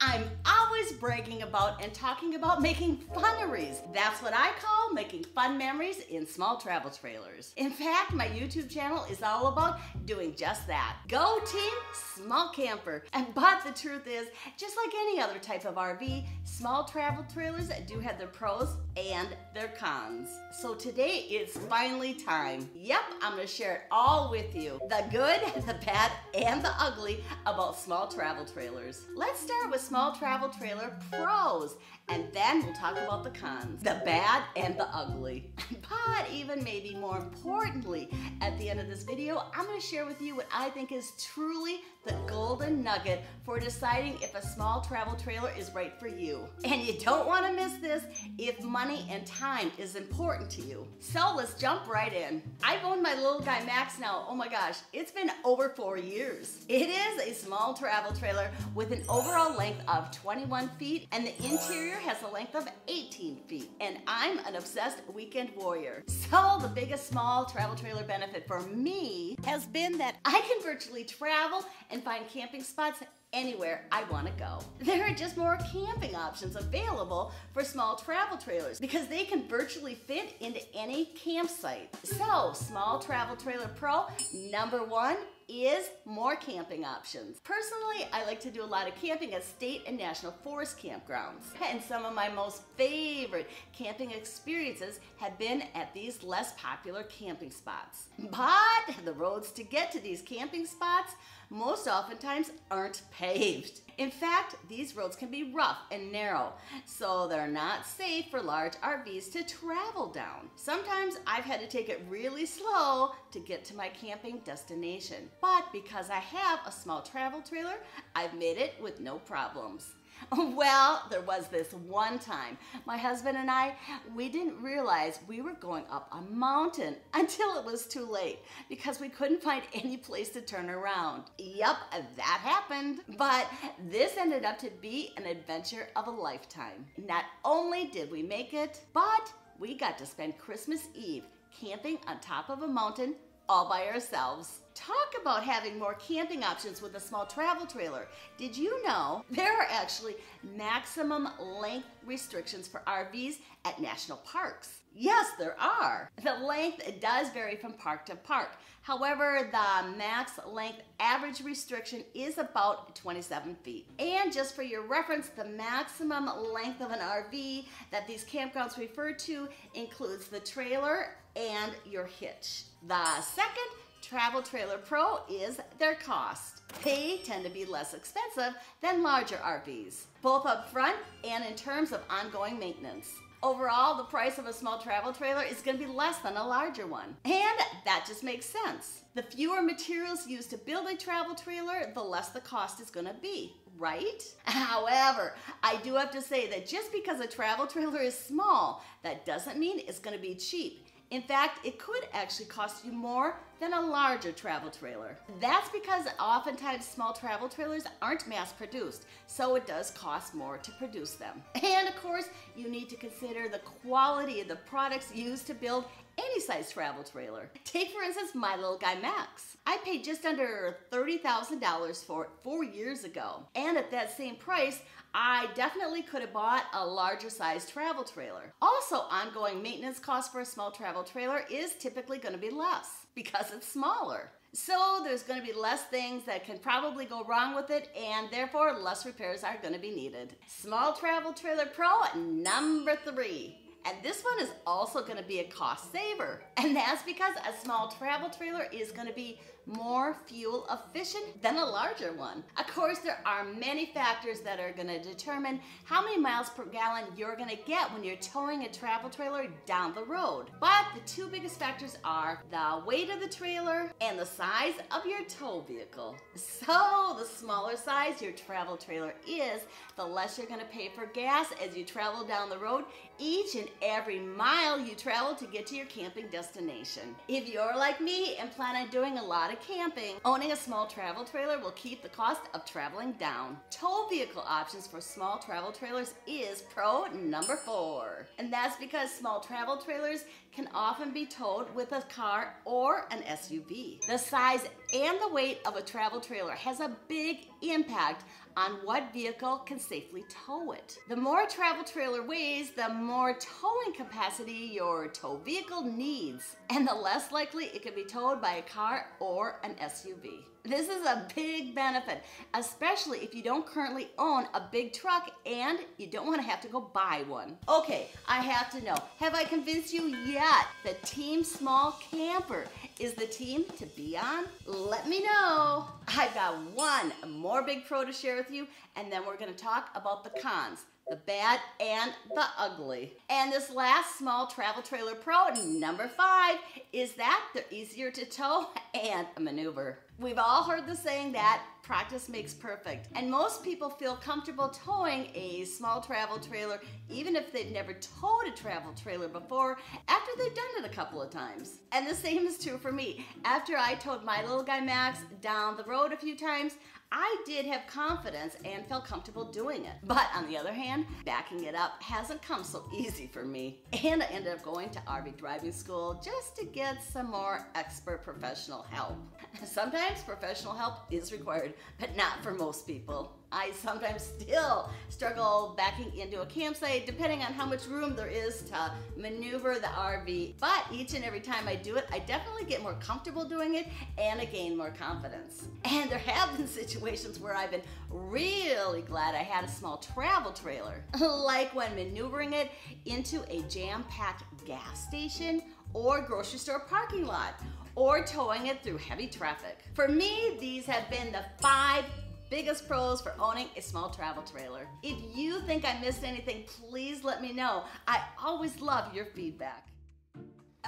I'm always bragging about and talking about making funneries. That's what I call making fun memories in small travel trailers. In fact, my YouTube channel is all about doing just that. Go team small camper. But the truth is, just like any other type of RV, small travel trailers do have their pros and their cons. So today is finally time. Yep, I'm gonna share it all with you. The good, the bad, and the ugly about small travel trailers. Let's start with small travel trailer pros, and then we'll talk about the cons, the bad and the ugly. But even maybe more importantly, at the end of this video, I'm going to share with you what I think is truly the golden nugget for deciding if a small travel trailer is right for you. And you don't want to miss this if money and time is important to you. So let's jump right in. I've owned my little guy Max now, oh my gosh, it's been over 4 years. It is a small travel trailer with an overall length of 21 feet and the interior has a length of 18 feet. And I'm an obsessed weekend warrior. So the biggest small travel trailer benefit for me has been that I can virtually travel and find camping spots anywhere I want to go. There are just more camping options available for small travel trailers because they can virtually fit into any campsite. So, small travel trailer pro number one is more camping options. Personally, I like to do a lot of camping at state and national forest campgrounds. And some of my most favorite camping experiences have been at these less popular camping spots. But the roads to get to these camping spots most oftentimes aren't paved. In fact, these roads can be rough and narrow, so they're not safe for large RVs to travel down. Sometimes I've had to take it really slow to get to my camping destination. But because I have a small travel trailer, I've made it with no problems. Well, there was this one time, my husband and I, we didn't realize we were going up a mountain until it was too late because we couldn't find any place to turn around. Yep, that happened. But this ended up to be an adventure of a lifetime. Not only did we make it, but we got to spend Christmas Eve camping on top of a mountain all by ourselves. Talk about having more camping options with a small travel trailer. Did you know there are actually maximum length restrictions for RVs at national parks? Yes, there are. The length does vary from park to park. However, the max length average restriction is about 27 feet. And just for your reference, the maximum length of an RV that these campgrounds refer to includes the trailer and your hitch. The second travel trailer pro is their cost. They tend to be less expensive than larger RVs, both up front and in terms of ongoing maintenance. Overall, the price of a small travel trailer is going to be less than a larger one. And that just makes sense. The fewer materials used to build a travel trailer, the less the cost is going to be, right? However, I do have to say that just because a travel trailer is small, that doesn't mean it's going to be cheap. In fact, it could actually cost you more than a larger travel trailer. That's because oftentimes small travel trailers aren't mass produced, so it does cost more to produce them. And of course, you need to consider the quality of the products used to build any size travel trailer. Take for instance my little guy Max. I paid just under $30,000 for it 4 years ago. And at that same price, I definitely could have bought a larger size travel trailer. Also, ongoing maintenance costs for a small travel trailer is typically going to be less because it's smaller. So there's going to be less things that can probably go wrong with it, and therefore less repairs are going to be needed. Small travel trailer pro number 3. And this one is also going to be a cost saver. And that's because a small travel trailer is going to be more fuel efficient than a larger one. Of course, there are many factors that are going to determine how many miles per gallon you're going to get when you're towing a travel trailer down the road. But the two biggest factors are the weight of the trailer and the size of your tow vehicle. So the smaller size your travel trailer is, the less you're going to pay for gas as you travel down the road each and every mile you travel to get to your camping destination. If you're like me and plan on doing a lot of camping, owning a small travel trailer will keep the cost of traveling down. Tow vehicle options for small travel trailers is pro number 4. And that's because small travel trailers can often be towed with a car or an SUV. The size and the weight of a travel trailer has a big impact on what vehicle can safely tow it. The more a travel trailer weighs, the more towing capacity your tow vehicle needs, and the less likely it can be towed by a car or an SUV. This is a big benefit, especially if you don't currently own a big truck and you don't want to have to go buy one. Okay, I have to know, have I convinced you yet that Team Small Camper is the team to be on? Let me know. I've got one more big pro to share with you, and then we're going to talk about the cons, the bad and the ugly. And this last small travel trailer pro, number 5, is that they're easier to tow and maneuver. We've all heard the saying that practice makes perfect, and most people feel comfortable towing a small travel trailer even if they've never towed a travel trailer before after they've done it a couple of times. And the same is true for me. After I towed my little guy Max down the road a few times, I did have confidence and felt comfortable doing it. But on the other hand, backing it up hasn't come so easy for me. And I ended up going to RV driving school just to get some more expert professional help. Sometimes professional help is required, but not for most people. I sometimes still struggle backing into a campsite depending on how much room there is to maneuver the RV. But each and every time I do it, I definitely get more comfortable doing it and I gain more confidence. And there have been situations where I've been really glad I had a small travel trailer, like when maneuvering it into a jam-packed gas station or grocery store parking lot, or towing it through heavy traffic. For me, these have been the 5 biggest pros for owning a small travel trailer. If you think I missed anything, please let me know. I always love your feedback.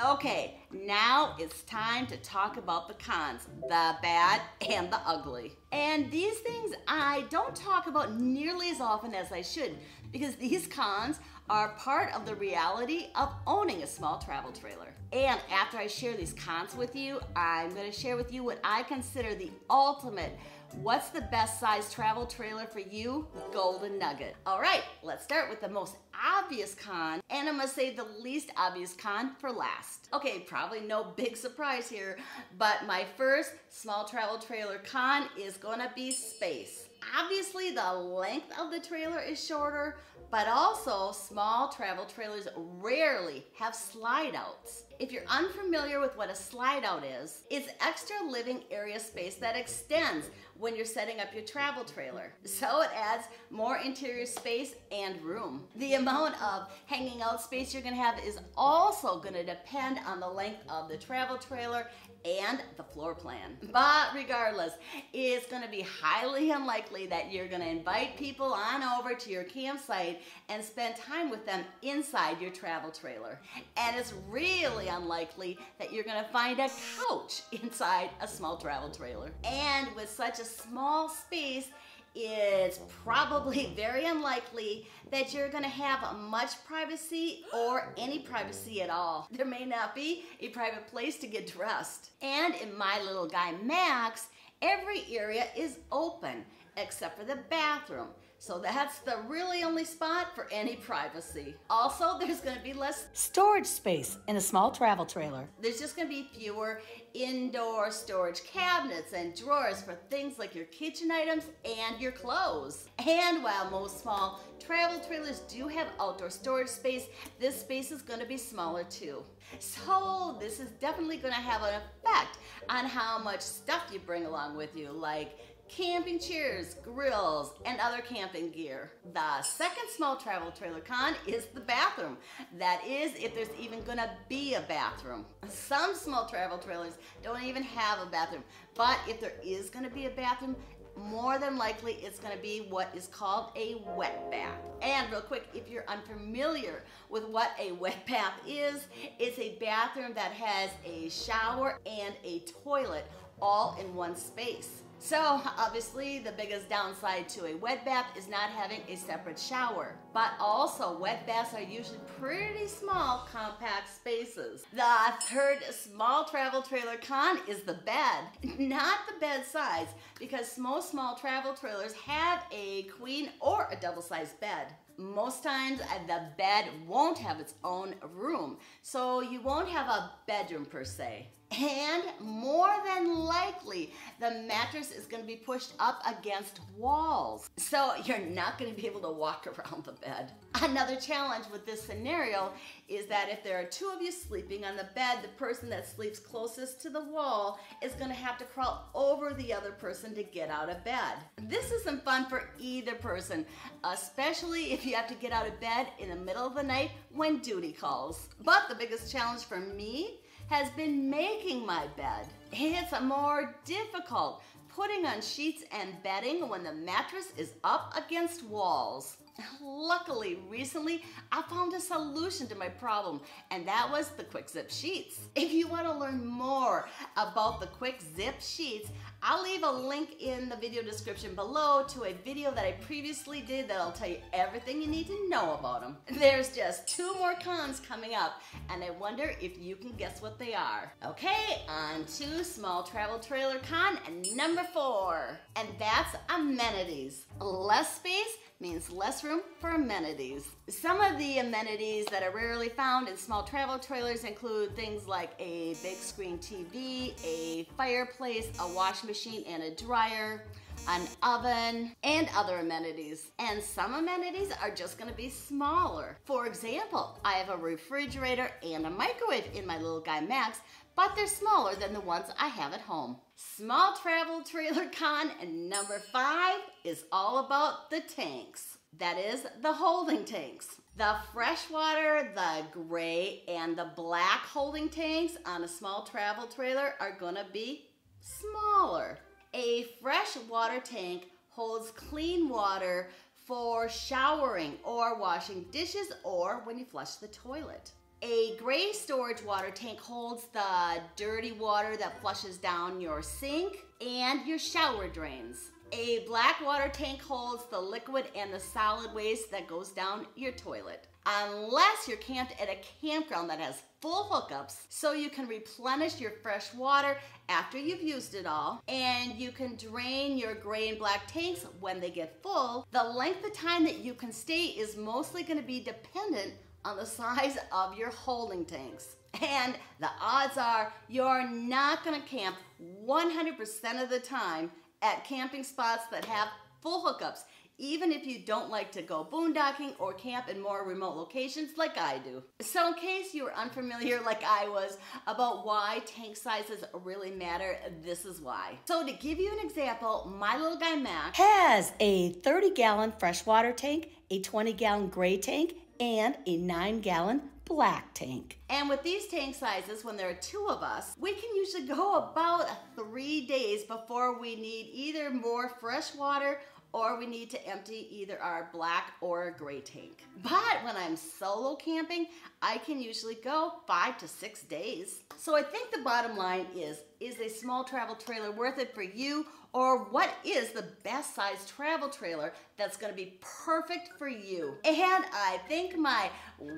Okay, now it's time to talk about the cons, the bad and the ugly. And these things I don't talk about nearly as often as I should, because these cons are part of the reality of owning a small travel trailer. And after I share these cons with you, I'm going to share with you what I consider the ultimate what's the best size travel trailer for you golden nugget. All right, let's start with the most obvious con, and I'm going to save the least obvious con for last. Okay, probably no big surprise here, but my first small travel trailer con is going to be space. Obviously, the length of the trailer is shorter, but also small travel trailers rarely have slide outs. If you're unfamiliar with what a slide out is, it's extra living area space that extends when you're setting up your travel trailer. So it adds more interior space and room. The amount of hanging out space you're gonna have is also gonna depend on the length of the travel trailer and the floor plan. But regardless, it's gonna be highly unlikely that you're gonna invite people on over to your campsite and spend time with them inside your travel trailer. And it's really unlikely that you're gonna find a couch inside a small travel trailer. And with such a small space, it's probably very unlikely that you're going to have much privacy or any privacy at all. There may not be a private place to get dressed. And in my little guy Max, every area is open except for the bathroom. So that's the really only spot for any privacy. Also, there's going to be less storage space in a small travel trailer. There's just going to be fewer indoor storage cabinets and drawers for things like your kitchen items and your clothes. And while most small travel trailers do have outdoor storage space, this space is going to be smaller too. So this is definitely going to have an effect on how much stuff you bring along with you, like camping chairs, grills, and other camping gear. The second small travel trailer con is the bathroom. That is, if there's even gonna be a bathroom. Some small travel trailers don't even have a bathroom, but if there is gonna be a bathroom, more than likely it's going to be what is called a wet bath. And real quick, if you're unfamiliar with what a wet bath is, it's a bathroom that has a shower and a toilet all in one space. So obviously the biggest downside to a wet bath is not having a separate shower. But also wet baths are usually pretty small, compact spaces. The third small travel trailer con is the bed. Not the bed size, because most small travel trailers have a queen or a double-sized bed. Most times the bed won't have its own room, so you won't have a bedroom per se. And more than likely, the mattress is going to be pushed up against walls. So you're not going to be able to walk around the bed. Another challenge with this scenario is that if there are two of you sleeping on the bed, the person that sleeps closest to the wall is going to have to crawl over the other person to get out of bed. This isn't fun for either person, especially if you have to get out of bed in the middle of the night when duty calls. But the biggest challenge for me has been making my bed. It's more difficult putting on sheets and bedding when the mattress is up against walls. Luckily, recently, I found a solution to my problem, and that was the QuickZip sheets. If you want to learn more about the QuickZip sheets, I'll leave a link in the video description below to a video that I previously did that'll tell you everything you need to know about them. There's just 2 more cons coming up, and I wonder if you can guess what they are. Okay, on to small travel trailer con number 4, and that's amenities. Less space means less room for amenities. Some of the amenities that are rarely found in small travel trailers include things like a big screen TV, a fireplace, a washing machine and a dryer, an oven, and other amenities. And some amenities are just gonna be smaller. For example, I have a refrigerator and a microwave in my little guy Max, but they're smaller than the ones I have at home. Small travel trailer con number 5 is all about the tanks. That is, the holding tanks. The freshwater, the gray, and the black holding tanks on a small travel trailer are gonna be smaller. A freshwater tank holds clean water for showering or washing dishes or when you flush the toilet. A gray storage water tank holds the dirty water that flushes down your sink and your shower drains. A black water tank holds the liquid and the solid waste that goes down your toilet. Unless you're camped at a campground that has full hookups, so you can replenish your fresh water after you've used it all, and you can drain your gray and black tanks when they get full, the length of time that you can stay is mostly going to be dependent on the size of your holding tanks. And the odds are you're not going to camp 100% of the time at camping spots that have full hookups, even if you don't like to go boondocking or camp in more remote locations like I do. So in case you were unfamiliar like I was about why tank sizes really matter, this is why. So to give you an example, my little guy Max has a 30-gallon freshwater tank, a 20-gallon gray tank, and a 9-gallon black tank. And with these tank sizes, when there are 2 of us, we can usually go about 3 days before we need either more fresh water or we need to empty either our black or gray tank. But when I'm solo camping, I can usually go 5 to 6 days. So I think the bottom line is a small travel trailer worth it for you? Or what is the best size travel trailer that's gonna be perfect for you? And I think my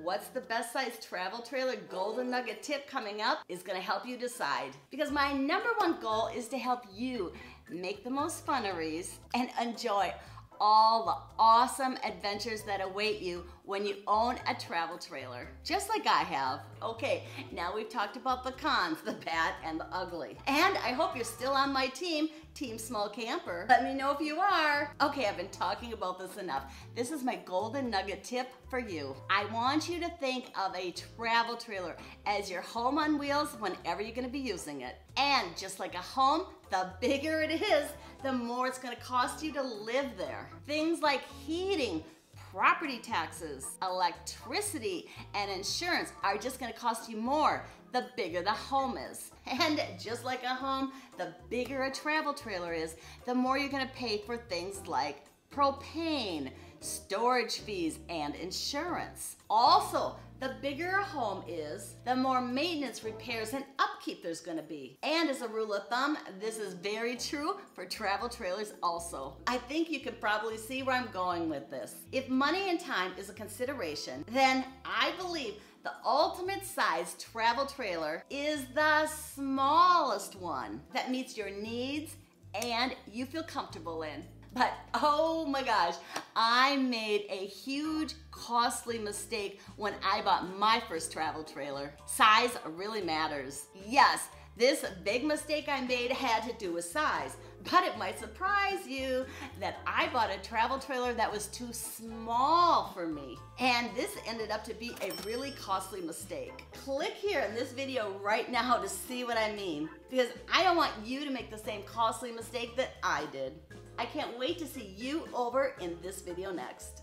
what's the best size travel trailer golden nugget tip coming up is gonna help you decide. Because my number 1 goal is to help you make the most funneries and enjoy all the awesome adventures that await you when you own a travel trailer, just like I have. Okay, now we've talked about the cons, the bad and the ugly. And I hope you're still on my team, Team Small Camper. Let me know if you are. Okay, I've been talking about this enough. This is my golden nugget tip for you. I want you to think of a travel trailer as your home on wheels whenever you're gonna be using it. And just like a home, the bigger it is, the more it's gonna cost you to live there. Things like heating, property taxes, electricity, and insurance are just gonna cost you more the bigger the home is. And just like a home, the bigger a travel trailer is, the more you're gonna pay for things like propane, storage fees, and insurance. Also, the bigger a home is, the more maintenance, repairs, and upkeep there's gonna be. And as a rule of thumb, this is very true for travel trailers also. I think you can probably see where I'm going with this. If money and time is a consideration, then I believe the ultimate size travel trailer is the smallest one that meets your needs and you feel comfortable in. But oh my gosh, I made a huge, costly mistake when I bought my first travel trailer. Size really matters. Yes, This big mistake I made had to do with size, but it might surprise you that I bought a travel trailer that was too small for me. And this ended up to be a really costly mistake. Click here in this video right now to see what I mean, because I don't want you to make the same costly mistake that I did. I can't wait to see you over in this video next.